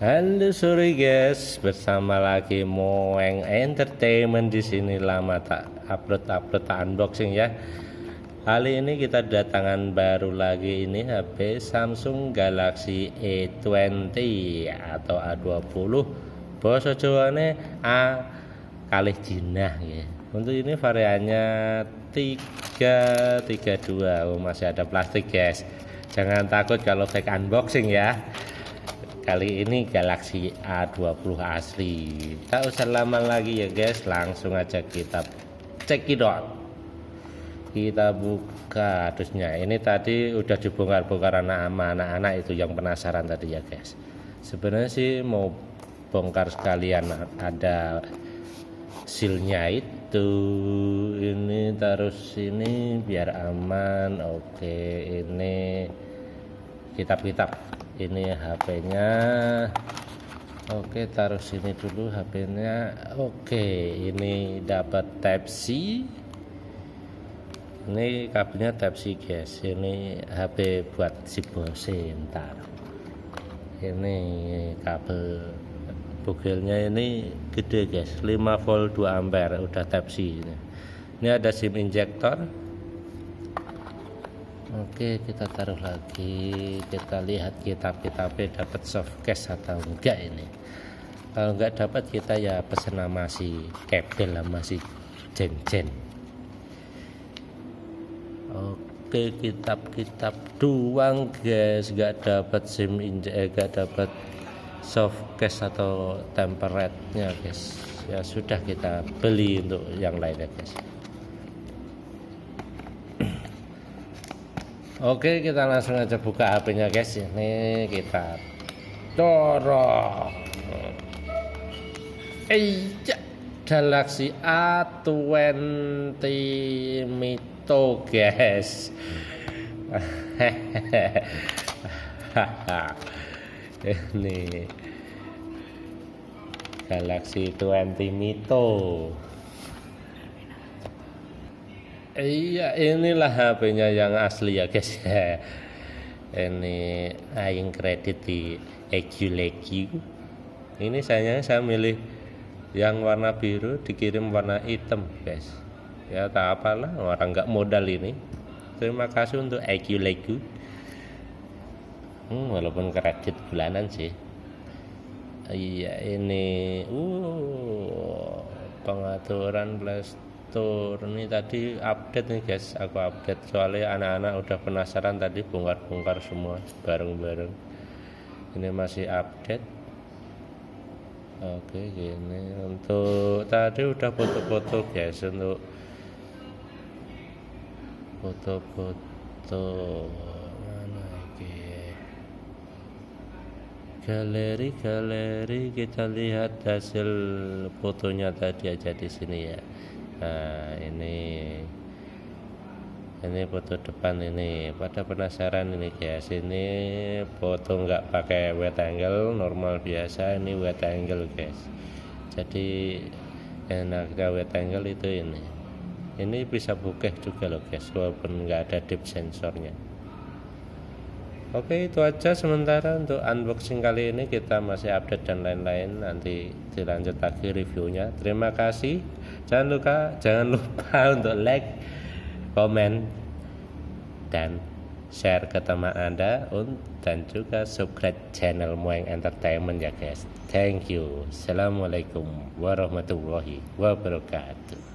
Halo sore guys, bersama lagi Moeng Entertainment di sini. Lama tak upload unboxing ya. Kali ini kita datangan baru lagi ini HP Samsung Galaxy A20 atau A20. Basa Jawane A kalih jinah ya. Untuk ini variannya 332. Masih ada plastik guys. Jangan takut kalau fake unboxing ya. Kali ini Galaxy A20 asli. Tak usah lama lagi ya guys, langsung aja kita cekidot. Kita buka kardusnya. Ini tadi udah dibongkar-bongkar anak-anak itu yang penasaran tadi ya guys. Sebenarnya sih mau bongkar sekalian, ada sealnya itu. Ini taruh sini biar aman. Oke, ini kitab-kitab. Ini HP-nya. Oke, taruh sini dulu HP-nya. Oke, ini dapat Type C. Ini kabelnya Type C guys. Ini HP buat si bose ntar. Ini kabel bugelnya ini gede guys, 5 volt 2 ampere, udah Type C. Ini ada SIM injektor. Oke, kita taruh lagi. Kita lihat kitab-kitabnya dapat soft case atau enggak ini. Kalau enggak dapat, kita ya pesen sama si kabel sama si jen-jen. Oke, kitab-kitab doang guys, enggak dapat SIM enggak dapat soft case atau tempered-nya guys. Ya sudah, kita beli untuk yang lainnya guys. Oke, kita langsung aja buka HP-nya guys. Ini kita dorong. Galaxy A20 Mito guys. Ini Galaxy A20 Mito. Iya, inilah HP-nya yang asli ya guys. Ini aing kredit di EQ. Ini saya milih yang warna biru, dikirim warna hitam guys. Ya tak apalah, orang nggak modal ini. Terima kasih untuk EQ. Walaupun kredit bulanan sih. Iya, ini pengaturan plastik. Ini tadi update nih guys, aku update soalnya anak-anak udah penasaran tadi, bongkar-bongkar semua bareng-bareng. Ini masih update. Oke, gini untuk tadi udah foto-foto guys, untuk foto-foto mana lagi, galeri kita lihat hasil fotonya tadi aja di sini ya. Nah, ini foto depan ini. Pada penasaran ini guys, ini foto nggak pakai wide angle, normal biasa. Ini wide angle guys, jadi enaknya wide angle itu ini bisa bokeh juga loh guys, walaupun nggak ada depth sensornya. Oke, itu aja sementara untuk unboxing kali ini. Kita masih update dan lain-lain, nanti dilanjut lagi reviewnya. Terima kasih. Jangan lupa untuk like, komen, dan share ke teman Anda, dan juga subscribe channel Moeng Entertainment ya guys. Thank you. Assalamualaikum warahmatullahi wabarakatuh.